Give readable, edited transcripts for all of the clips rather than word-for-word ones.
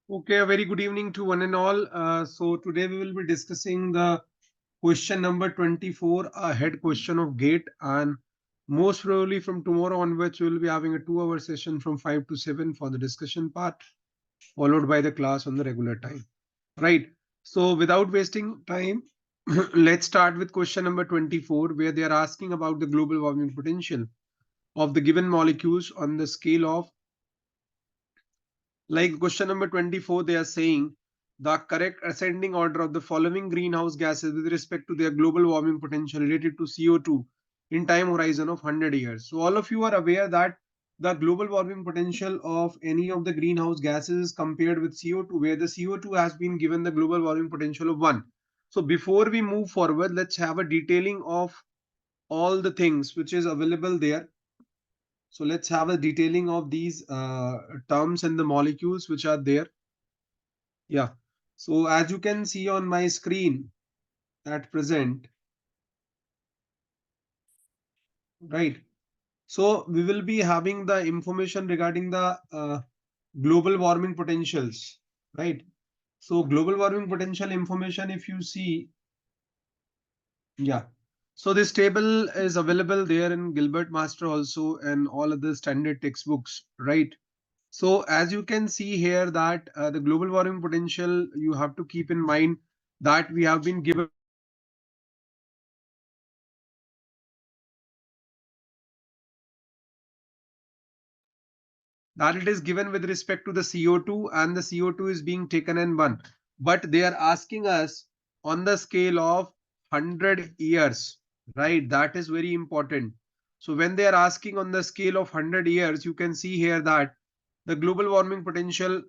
Okay, a very good evening to one and all. So today we will be discussing the question number 24, a head question of GATE, and most probably from tomorrow onwards we will be having a 2 hour session from 5 to 7 for the discussion part, followed by the class on the regular time. Right. So without wasting time, let's start with question number 24, where they are asking about the global warming potential of the given molecules on the scale of, like question number 24, they are saying the correct ascending order of the following greenhouse gases with respect to their global warming potential related to CO2 in time horizon of 100 years. So all of you are aware that the global warming potential of any of the greenhouse gases compared with CO2, where the CO2 has been given the global warming potential of 1. So before we move forward, let's have a detailing of all the things which is available there. So let's have a detailing of these terms and the molecules which are there. Yeah. So as you can see on my screen at present, right? So we will be having the information regarding the global warming potentials, right? So global warming potential information, if you see, yeah. So this table is available there in Gilbert Master also and all other standard textbooks, right? So as you can see here that the global warming potential, you have to keep in mind that we have been given that it is given with respect to the CO2, and the CO2 is being taken in one. But they are asking us on the scale of 100 years, right? That is very important. So when they are asking on the scale of 100 years, you can see here that the global warming potential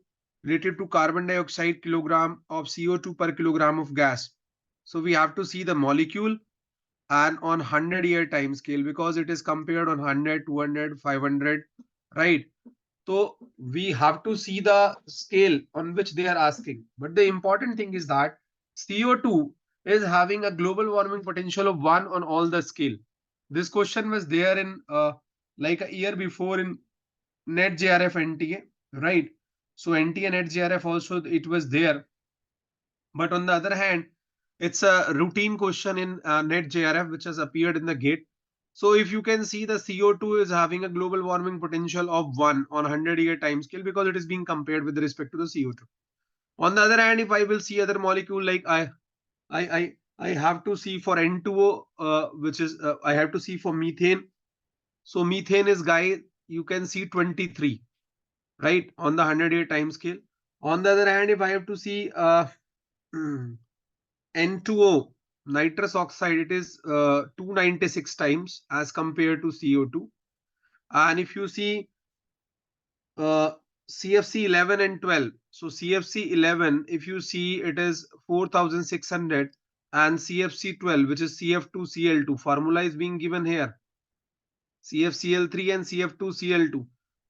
related to carbon dioxide kilogram of CO2 per kilogram of gas. So we have to see the molecule and on 100-year time scale, because it is compared on 100, 200, 500, right? So we have to see the scale on which they are asking. But the important thing is that CO2 is having a global warming potential of 1 on all the scale. This question was there in like a year before in NetJRF NTA, right? So NTA NetJRF also it was there. But on the other hand, it's a routine question in NetJRF which has appeared in the GATE. So if you can see, the CO2 is having a global warming potential of 1 on 100-year time scale, because it is being compared with respect to the CO2. On the other hand, if I will see other molecule, like I have to see for N2O, which is I have to see for methane. So methane is, guy, you can see 23, right, on the 100-year time scale. On the other hand, if I have to see N2O, nitrous oxide, it is 296 times as compared to CO2. And if you see uh, CFC 11 and 12, so CFC 11, if you see, it is 4600, and CFC 12, which is CF2Cl2, formula is being given here, CFCl3 and CF2Cl2,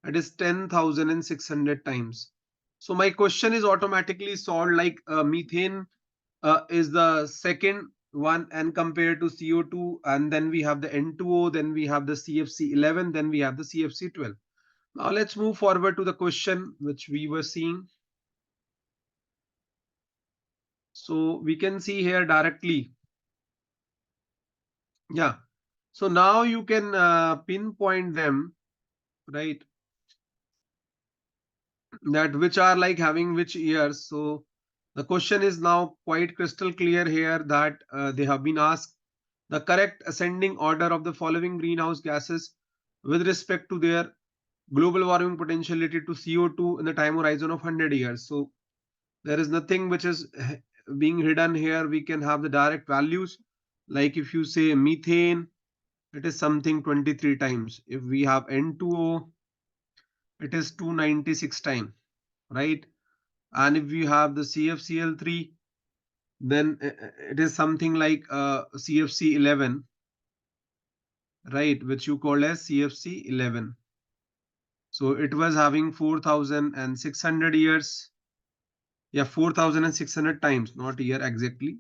that is 10,600 times. So my question is automatically solved, like methane is the second one and compared to CO2, and then we have the N2O, then we have the CFC 11, then we have the CFC 12. Now let's move forward to the question which we were seeing. So we can see here directly. Yeah. So now you can pinpoint them, right? That which are like having which years. So the question is now quite crystal clear here that they have been asked the correct ascending order of the following greenhouse gases with respect to their global warming potential related to CO2 in the time horizon of 100 years. So there is nothing which is being hidden here. We can have the direct values. Like if you say methane, it is something 23 times. If we have N2O, it is 296 times, right? And if we have the CFCl3, then it is something like CFC11, right, which you call as CFC11. So it was having 4600 years. Yeah, 4600 times, not year exactly.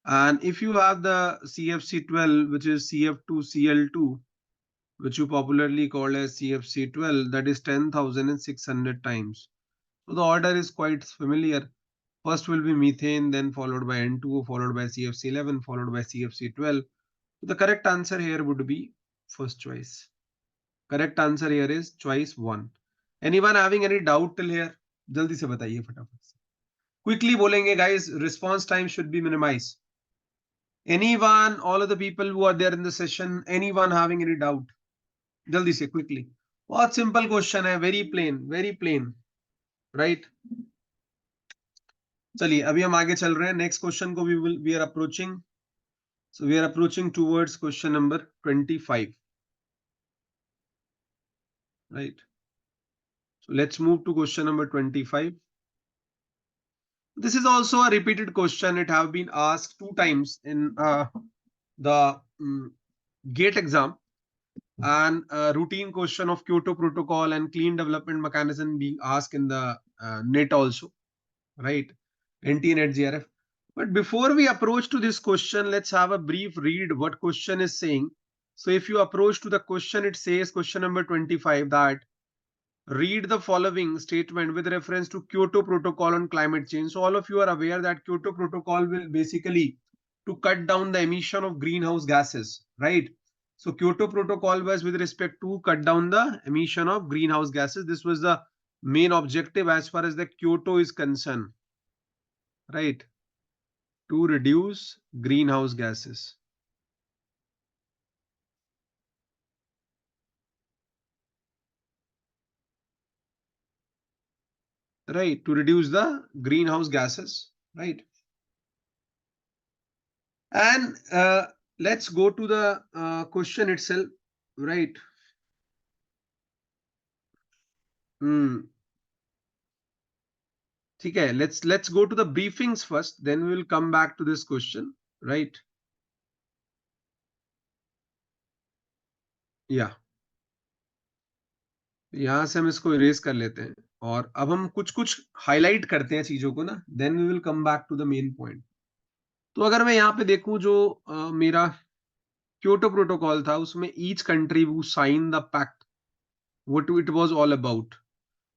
And if you have the CFC12, which is CF2Cl2, which you popularly call as CFC12, that is 10,600 times. So the order is quite familiar. First will be methane, then followed by N2O, followed by CFC11, followed by CFC12. So the correct answer here would be first choice. Correct answer here is choice 1. Anyone having any doubt till here? जल्दी से बताइए फटाफट से. Quickly बोलेंगे guys, response time should be minimized. Anyone, all of the people who are there in the session, anyone having any doubt? जल्दी से quickly. बहुत simple question है, very plain, right? चलिए अभी हम आगे चल रहे हैं. Next question को we are approaching. So we are approaching towards question number 25. Right. So let's move to question number 25. This is also a repeated question. It have been asked 2 times in the GATE exam, and a routine question of Kyoto Protocol and clean development mechanism being asked in the NET also, right? NT NET GRF. But before we approach to this question, let's have a brief read what question is saying. So if you approach to the question, it says question number 25 that read the following statement with reference to Kyoto Protocol on climate change. So all of you are aware that Kyoto Protocol will basically to cut down the emission of greenhouse gases, right? So Kyoto Protocol was with respect to cut down the emission of greenhouse gases. This was the main objective as far as the Kyoto is concerned, right? To reduce greenhouse gases. Right, to reduce the greenhouse gases, right? And let's go to the question itself, right? ठीक है, let's go to the briefings first, then we will come back to this question, right? Yeah. यहाँ से हम इसको erase कर लेते हैं और अब हम कुछ कुछ हाईलाइट करते हैं चीजों को ना, then we will come back to the main point. तो अगर मैं यहाँ पे देखूं जो मेरा क्योटो प्रोटोकॉल था, उसमें ईच कंट्री वो sign the pact, what it was all about.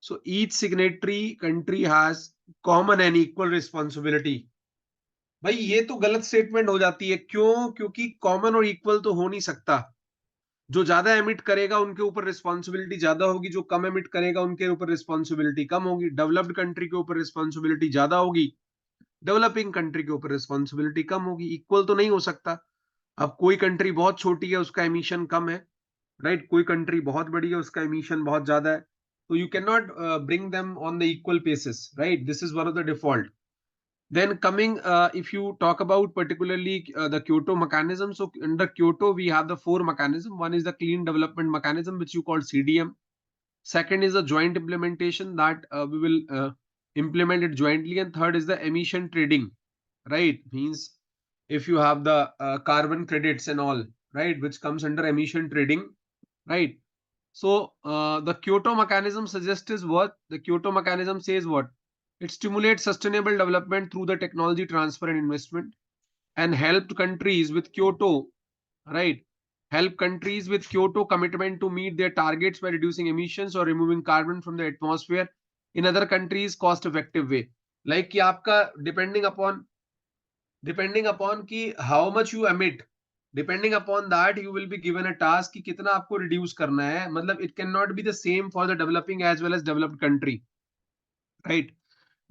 So each signatory country has common and equal responsibility. भाई ये तो गलत स्टेटमेंट हो जाती है. क्यों? क्योंकि कॉमन और इक्वल तो हो नहीं सकता. जो ज्यादा एमिट करेगा उनके ऊपर रिस्पॉन्सिबिलिटी ज्यादा होगी, जो कम एमिट करेगा उनके ऊपर रिस्पॉन्सिबिलिटी कम होगी. डेवलप्ड कंट्री के ऊपर रिस्पॉन्सिबिलिटी ज्यादा होगी, डेवलपिंग कंट्री के ऊपर रिस्पॉन्सिबिलिटी कम होगी. इक्वल तो नहीं हो सकता. अब कोई कंट्री बहुत छोटी है, उसका एमिशन कम है, राइट? कोई कंट्री बहुत बड़ी है, उसका एमिशन बहुत ज्यादा है. तो you can not bring them on the equal basis, right? This is one of the default. Then coming, if you talk about particularly the Kyoto mechanism, so under Kyoto we have the 4 mechanism. One is the clean development mechanism, which you call CDM. Second is the joint implementation that we will implement it jointly, and third is the emission trading, right? Means if you have the carbon credits and all, right, which comes under emission trading, right? So the Kyoto mechanism suggests is what? The Kyoto mechanism says what? It stimulates sustainable development through the technology transfer and investment, and helped countries with Kyoto, right? Help countries with Kyoto commitment to meet their targets by reducing emissions or removing carbon from the atmosphere in other countries cost effective way. Like कि आपका depending upon कि how much you emit, depending upon that you will be given a task कि कितना आपको reduce करना है. मतलब it cannot be the same for the developing as well as developed country, right?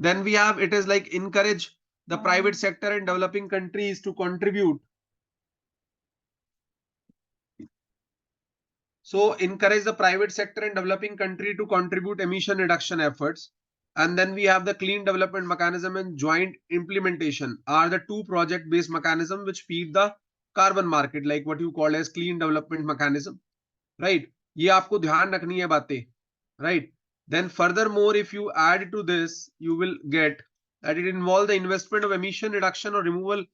Then we have, it is like encourage the private sector in developing countries to contribute. So encourage the private sector in developing country to contribute emission reduction efforts. And then we have the clean development mechanism and joint implementation are the 2 project based mechanism which feed the carbon market, like what you call as clean development mechanism, right? ये आपको ध्यान रखनी है बातें, right? Then furthermore, if you add to this, you will get that it involves the investment of emission reduction or removal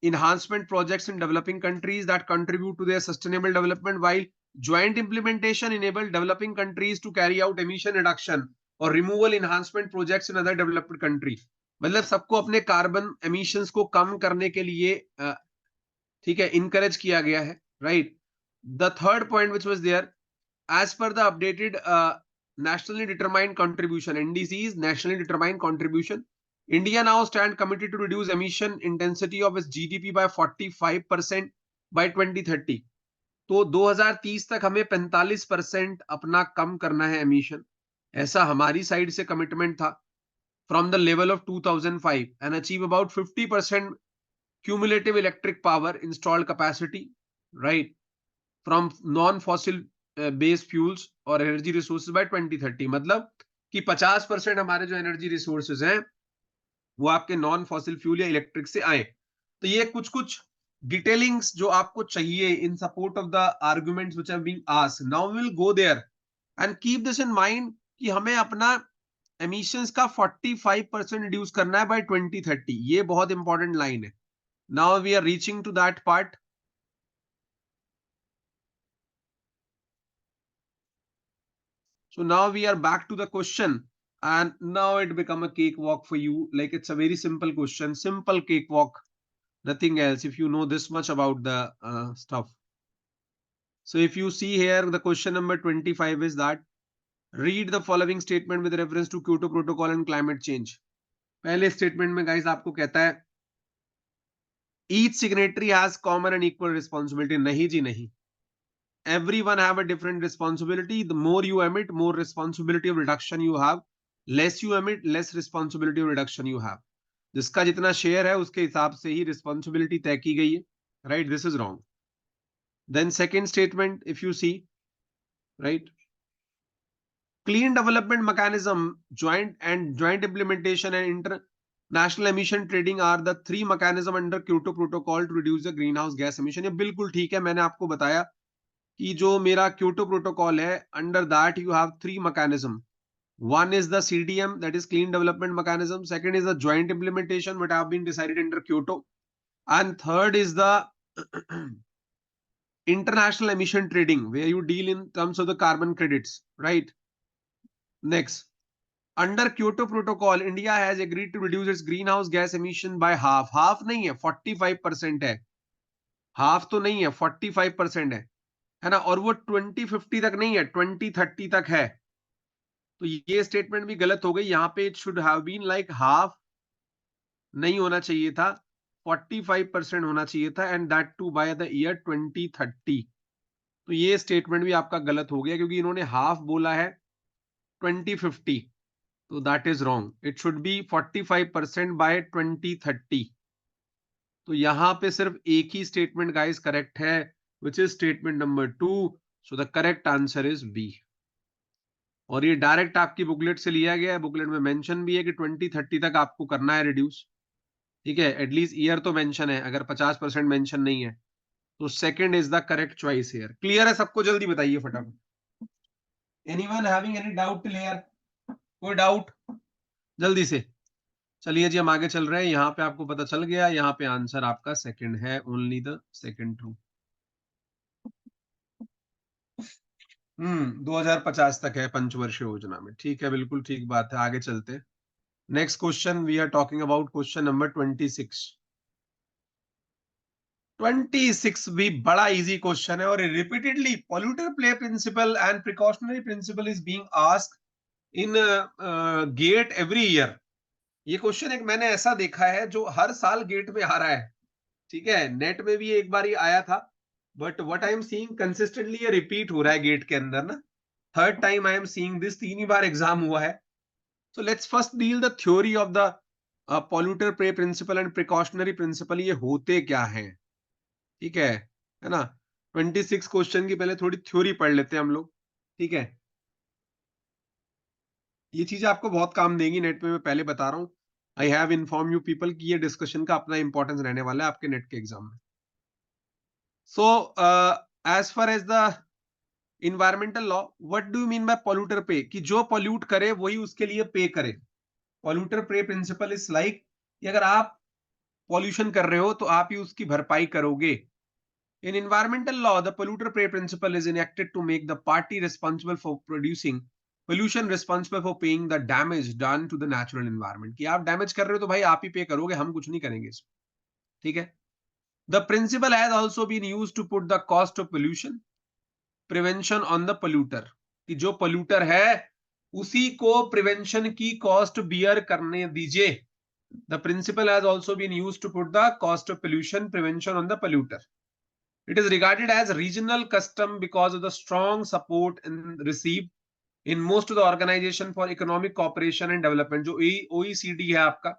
enhancement projects in developing countries that contribute to their sustainable development, while joint implementation enable developing countries to carry out emission reduction or removal enhancement projects in other developed country. मतलब सबको अपने carbon emissions को कम करने के लिए ठीक है encourage किया गया है, right? The third point which was there, as per the updated nationally determined contribution. NDC is nationally determined contribution. India now stand committed to reduce emission intensity of its GDP by 45% by 2030. तो 2030 तक हमें 45% अपना कम करना है emission, ऐसा हमारी side से commitment था, from the level of 2005 and achieve about 50% cumulative electric power installed capacity, right, from non-fossil based fuels और energy resources by 2030. मतलब कि 50% हमारे जो एनर्जी रिसोर्सेज हैं वो आपके नॉन फॉसिल फ्यूल या इलेक्ट्रिक से आए. तो ये कुछ कुछ डिटेलिंग्स जो आपको चाहिए in support of the arguments which have been asked. Now we will go there and keep this in mind कि हमें अपना एमिशंस का 45% रिड्यूस करना है बाय 2030. ये बहुत इंपॉर्टेंट लाइन है. Now we are reaching to that part. So now we are back to the question, and now it become a cakewalk for you. Like it's a very simple question, simple cakewalk, nothing else. If you know this much about the stuff. So if you see here, the question number 25 is that read the following statement with reference to Kyoto Protocol and climate change. पहले statement में guys आपको कहता है each signatory has common and equal responsibility. नहीं जी नहीं. Everyone have a different responsibility. The more you emit, more responsibility of reduction you have. Less you emit, less responsibility of reduction you have. जिसका जितना share है उसके हिसाब से ही responsibility तय की गई है. Right, this is wrong. Then second statement, if you see, right, clean development mechanism, joint implementation and international emission trading are the three mechanism under Kyoto Protocol to reduce the greenhouse gas emission. ये बिल्कुल ठीक है. मैंने आपको बताया कि जो मेरा क्योटो प्रोटोकॉल है, under that you have three mechanism. One is the CDM, that is Clean Development Mechanism. Second is the joint implementation, what have been decided under Kyoto. And third is the international emission trading, where you deal in terms of the carbon credits, right? Next, under Kyoto Protocol, India has agreed to reduce its greenhouse gas emission by half. Half नहीं है, 45% है. Half तो नहीं है, 45% है ना. और वो 2050 तक नहीं है, 2030 तक है. तो ये स्टेटमेंट भी गलत हो गई. यहाँ पे it should have been like half नहीं होना चाहिए था, 45% होना चाहिए था, and that too by the year 2030. तो ये स्टेटमेंट भी आपका गलत हो गया क्योंकि इन्होंने हाफ बोला है 2050. तो that is wrong. It should be 45% by 2030. तो यहां पे सिर्फ एक ही स्टेटमेंट गाइस करेक्ट है, which is statement number 2. So the correct answer is B. और ये डायरेक्ट आपकी बुकलेट से लिया गया है. बुकलेट में मेंशन भी है कि 2030 तक आपको करना है रिड्यूस. ठीक है, एटलीस्ट ईयर तो मेंशन है, अगर 50% मेंशन नहीं है. तो second is the correct choice here. Clear है सबको? जल्दी बताइए फटाफट. Anyone having any doubt till here? कोई डाउट? जल्दी से. चलिए जी, हम आगे चल रहे हैं. यहाँ पे आपको पता चल गया, यहाँ पे आंसर आपका सेकंड है, ओनली द सेकंड ट्रू. 2050 तक है पंचवर्षीय योजना में. ठीक है, बिल्कुल ठीक बात है. आगे चलते हैं. Next question, we are talking about question number 26. 26 भी बड़ा इजी क्वेश्चन है और repeatedly polluter play principle and precautionary principle is being asked in GATE every year. ये क्वेश्चन एक मैंने ऐसा देखा है जो हर साल गेट में आ रहा है. ठीक है, नेट में भी एक बार ही आया था, but what I am seeing consistently ये रिपीट हो रहा है गेट के अंदर ना. Third time I am seeing this. 3 ही बार एग्जाम हुआ है. So let's first deal the theory of the polluter play principle and precautionary principle. ये होते क्या है? ठीक है ना. 26 क्वेश्चन की पहले थोड़ी थ्योरी पढ़ लेते हैं हम लोग. ठीक है, ये चीजें आपको बहुत काम देंगी नेट में, मैं पहले बता रहा हूं. I have inform you people कि ये डिस्कशन का अपना इंपॉर्टेंस रहने वाला है आपके नेट के एग्जाम में. So as far as the environmental law, what do you mean by polluter pay? कि जो पॉल्यूट करे वही उसके लिए पे करे. पॉल्यूटर पे प्रिंसिपल इज लाइक कि अगर आप पॉल्यूशन कर रहे हो तो आप ही उसकी भरपाई करोगे. In environmental law, the polluter pay principle is enacted to make the party responsible for producing pollution responsible for paying the damage done to the natural environment. कि आप डैमेज कर रहे हो तो भाई आप ही पे करोगे, हम कुछ नहीं करेंगे इसमें. ठीक है. The principle has also been used to put the cost of pollution prevention on the polluter. कि जो polluter है उसी को प्रिवेंशन की कॉस्ट बियर करने दीजिए। The principle has also been used to put the cost of pollution prevention on the polluter. It is regarded as regional custom because of the strong support received in most of the Organization for Economic Cooperation and Development, जो OECD है आपका,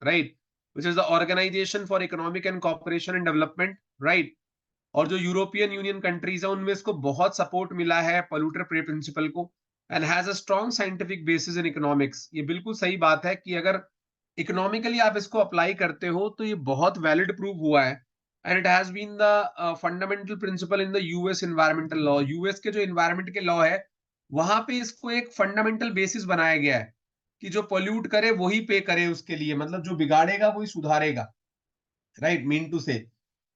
right, which is the Organization for Economic and Cooperation and Development, right, और जो European union countries है उनमें इसको बहुत support मिला है पोल्यूटर पे प्रिंसिपल को, and has a strong scientific basis in economics. ये बिल्कुल सही बात है कि अगर इकोनॉमिकली आप इसको अप्लाई करते हो तो ये बहुत वैलिड प्रूव हुआ है। And it has been the fundamental principle in the US environmental law. US के जो एनवायरमेंट के लॉ है वहां पे इसको एक फंडामेंटल बेसिस बनाया गया है कि जो पोल्यूट करे वही पे करे उसके लिए, मतलब जो बिगाड़ेगा वही सुधारेगा, राइट, मीन टू से।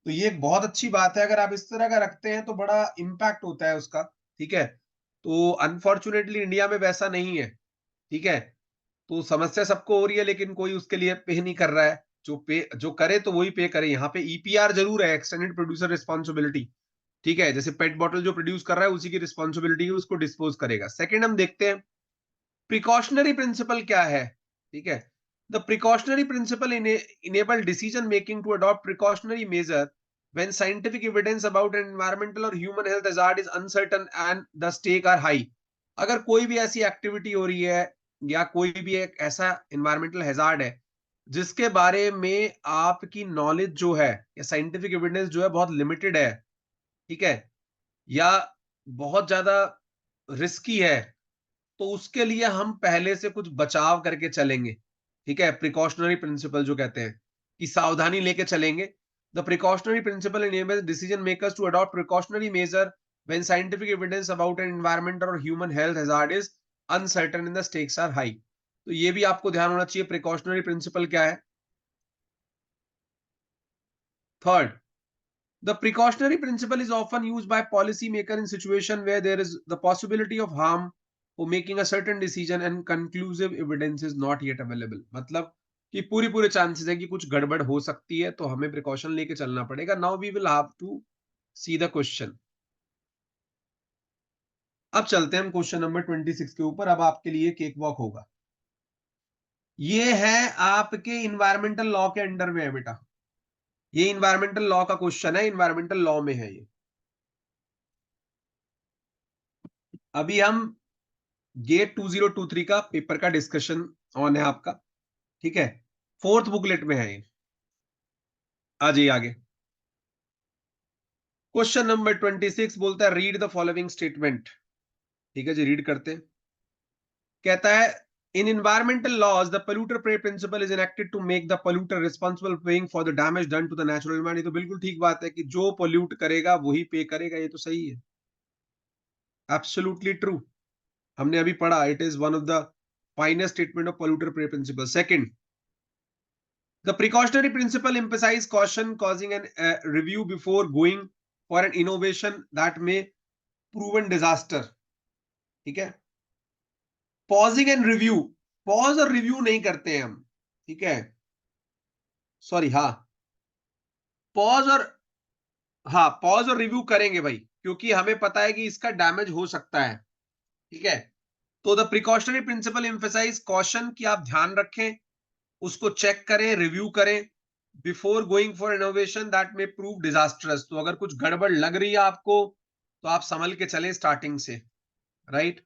तो ये एक बहुत अच्छी बात है, अगर आप इस तरह का रखते हैं तो बड़ा इम्पैक्ट होता है उसका, ठीक है। तो अनफॉर्चुनेटली इंडिया में वैसा नहीं है, ठीक है। तो समस्या सबको हो रही है लेकिन कोई उसके लिए पे नहीं कर रहा है। जो करे तो वही पे करे। यहाँ पे ईपीआर जरूर है, एक्सटेंडेड प्रोड्यूसर रिस्पॉन्सिबिलिटी, ठीक है, जैसे पेट बॉटल जो प्रोड्यूस कर रहा है उसी की रिस्पॉन्सिबिलिटी है, उसको डिस्पोज करेगा। सेकेंड हम देखते हैं प्रिकॉशनरी प्रिंसिपल क्या है, ठीक है। The precautionary principle enable decision making to adopt precautionary measure when scientific evidence about an environmental or human health hazard is uncertain and the stake are high। अगर कोई भी ऐसी एक्टिविटी हो रही है या कोई भी एक ऐसा environmental hazard है जिसके बारे में आपकी नॉलेज जो है या साइंटिफिक एविडेंस जो है बहुत लिमिटेड है, ठीक है, या बहुत ज्यादा रिस्की है, तो उसके लिए हम पहले से कुछ बचाव करके चलेंगे, ठीक है। प्रिकॉशनरी प्रिंसिपल जो कहते हैं कि सावधानी लेके चलेंगे। The precautionary principle enables decision makers to adopt precautionary measure when scientific evidence about an environmental or human health hazard is uncertain and the stakes are high। तो ये भी आपको ध्यान होना चाहिए प्रिकॉशनरी प्रिंसिपल क्या है। Third, the precautionary principle is often used by policymakers in situations where there is the possibility of harm for making a certain decision and conclusive evidence is not yet available। मतलब कि पूरे chances है कि कुछ गड़बड़ हो सकती है तो हमें प्रिकॉशन लेके चलना पड़ेगा। Now we will have to see the question. अब चलते हैं हम क्वेश्चन नंबर 26 के ऊपर। अब आपके लिए केक वॉक होगा। ये है आपके इन्वायरमेंटल लॉ के अंडर में है बेटा, ये इन्वायरमेंटल लॉ का क्वेश्चन है, इन्वायरमेंटल लॉ में है ये। अभी हम गेट 2023 का पेपर का डिस्कशन ऑन है आपका, ठीक है, फोर्थ बुकलेट में है ये। आ जाइए आगे। क्वेश्चन नंबर 26 बोलता है रीड द फॉलोइंग स्टेटमेंट, ठीक है जी, रीड करते हैं। कहता है in environmental laws the polluter pay principle is enacted to make the polluter responsible paying for the damage done to the natural environment. तो बिल्कुल ठीक बात है कि जो पोल्यूट करेगा वही पे करेगा, ये तो सही है, एब्सोल्युटली ट्रू। हमने अभी पढ़ा, it is one of the finest statement of polluter pay principle. Second, the precautionary principle emphasizes caution, causing an review before going for an innovation that may proven disaster, ठीक है। Pausing and review, pause और review नहीं करते हैं हम, ठीक है, sorry, हाँ, पॉज और, हाँ, पॉज और रिव्यू करेंगे भाई, क्योंकि हमें पता है कि इसका डैमेज हो सकता है, ठीक है। तो the precautionary principle emphasize caution, कि आप ध्यान रखें, उसको चेक करें, रिव्यू करें before going for innovation that may prove disastrous. तो अगर कुछ गड़बड़ लग रही है आपको तो आप संभल के चले स्टार्टिंग से, right.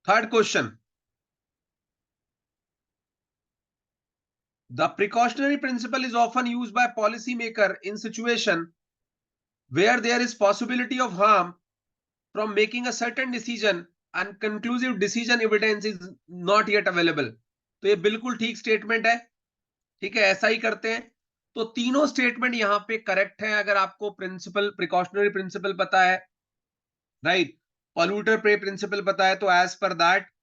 Third question, the precautionary principle is often used by policy maker in situation where there is possibility of harm from making a certain decision and conclusive decision evidence is not yet available। तो ये बिल्कुल ठीक statement है, ठीक है, ऐसा ही करते हैं। तो तीनों स्टेटमेंट यहां पे करेक्ट है अगर आपको प्रिंसिपल, प्रिकॉशनरी प्रिंसिपल पता है, राइट, पॉल्यूटर पे प्रिंसिपल पता है, तो as per that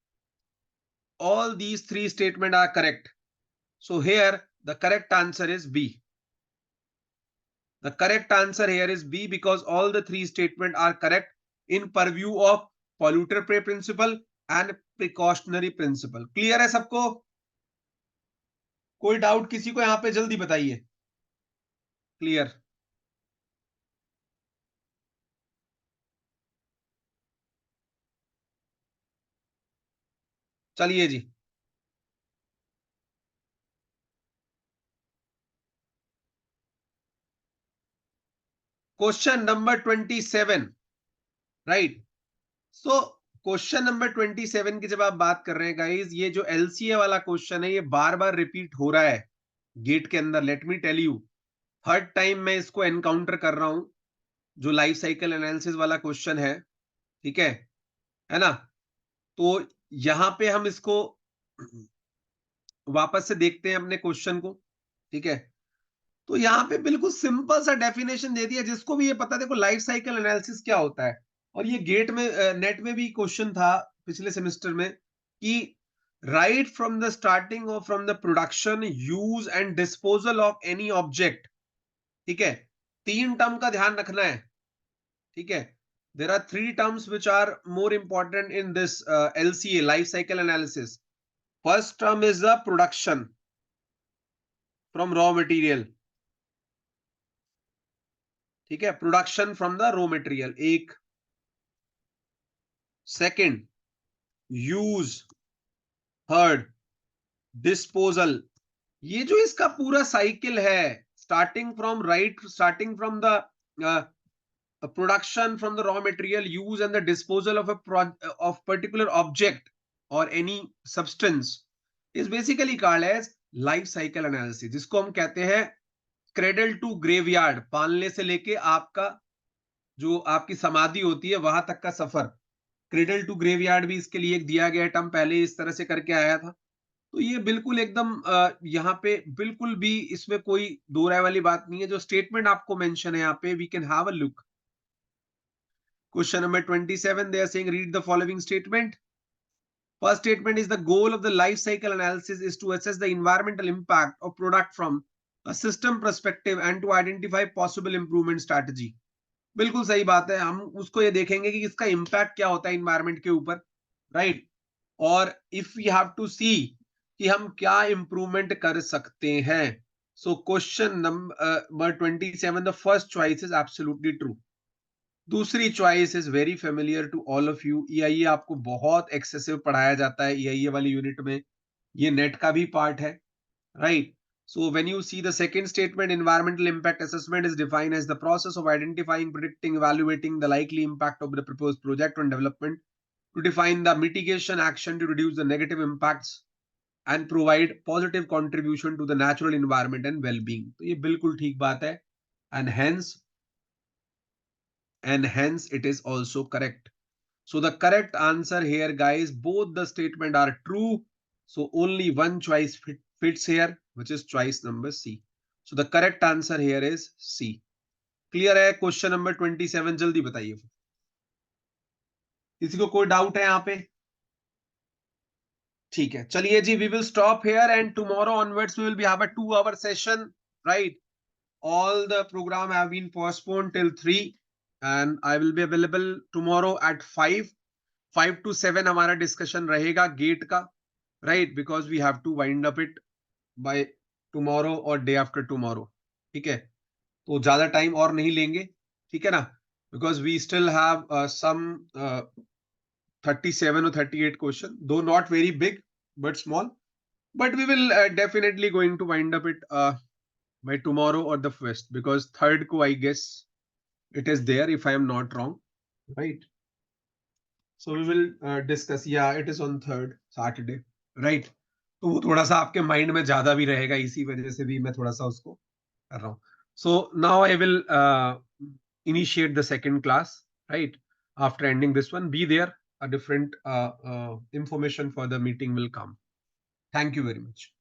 all these three statements are correct। So here the correct answer is B। The correct answer here is B because all the three statements are correct in purview of polluter pay principle and precautionary principle। Clear है सबको? कोई doubt किसी को यहां पे जल्दी बताइए। Clear? चलिए जी, question number 27, right? So question number 27 की जब आप बात कर रहे हैं गाइज, ये जो एलसीए वाला क्वेश्चन है ये बार बार रिपीट हो रहा है गेट के अंदर। Let me tell you, third time मैं इसको एनकाउंटर कर रहा हूं, जो लाइफ साइकिल एनालिसिस वाला क्वेश्चन है, ठीक है ना? तो यहां पे हम इसको वापस से देखते हैं अपने क्वेश्चन को, ठीक है? तो यहाँ पे बिल्कुल सिंपल सा डेफिनेशन दे दिया, जिसको भी ये पता, देखो लाइफ साइकिल एनालिसिस क्या होता है। और ये गेट में नेट में भी क्वेश्चन था पिछले सेमेस्टर में कि राइट फ्रॉम द स्टार्टिंग और from the production, use and disposal of any object, ठीक है? तीन टर्म का ध्यान रखना है, ठीक है? There are three terms which are more important in this LCA, life cycle analysis. First term is the production from raw material, ठीक है? Production from the raw material एक। Second, use. Third, disposal. ये जो इसका पूरा cycle है, starting from the production from the raw material, use and the disposal of particular object और any substance, is basically called as life cycle analysis, जिसको हम कहते हैं क्रेडल टू ग्रेवयार्ड, पालने से लेके आपका जो आपकी समाधि होती है वहां तक का सफर। क्रेडल टू ग्रेवयार्ड भी इसके लिए एक दिया गया टर्म, पहले इस तरह से करके आया था। तो ये बिल्कुल एकदम यहाँ पे बिल्कुल भी इसमें कोई दो राय वाली बात नहीं है। जो स्टेटमेंट आपको मेंशन है यहाँ पे, we can have a look. Question number 27, they are saying read the following statement. First statement is the goal of the life cycle analysis is to assess the environmental impact of product from a system perspective and to identify possible improvement strategy. बिल्कुल सही बात है, हम उसको ये देखेंगे कि इसका इम्पैक्ट क्या होता है इन्वायरमेंट के ऊपर, राइट? और if we have to see कि हम क्या इंप्रूवमेंट कर सकते हैं। So question number 27, the first choice is absolutely true. दूसरी choice is very familiar to all of you. EIA आपको बहुत एक्सेसिव पढ़ाया जाता है ईआईए वाली यूनिट में, ये नेट का भी पार्ट है, right? So when you see the second statement, environmental impact assessment is defined as the process of identifying, predicting, evaluating the likely impact of the proposed project on development, to define the mitigation action to reduce the negative impacts and provide positive contribution to the natural environment and well-being. तो ये बिल्कुल ठीक बात है, and hence it is also correct. So the correct answer here, guys, both the statement are true. So only one choice fits here, which is choice number C. So the correct answer here is C. Clear है? Question number 27 जल्दी बताइए। किसी को कोई doubt है यहाँ पे? ठीक है, चलिए जी, we will stop here and tomorrow onwards we will be have a 2-hour session, right? All the program have been postponed till 3 and I will be available tomorrow at 5 to 7 हमारा discussion रहेगा GATE का, right? Because we have to wind up it by tomorrow और day after tomorrow, ठीक है? तो ज्यादा time और नहीं लेंगे, ठीक है ना? Because we still have some 37 or 38 question, though not very big but small, but we will definitely going to wind up it by tomorrow or the first, because third ko I guess it is there if I am not wrong, right? So we will discuss, yeah, it is on third Saturday, right? तो वो थोड़ा सा आपके mind में ज्यादा भी रहेगा, इसी वजह से भी मैं थोड़ा सा उसको कर रहा हूँ। So now I will initiate the second class, right? After ending this one, be there, a different information for the meeting will come. Thank you very much.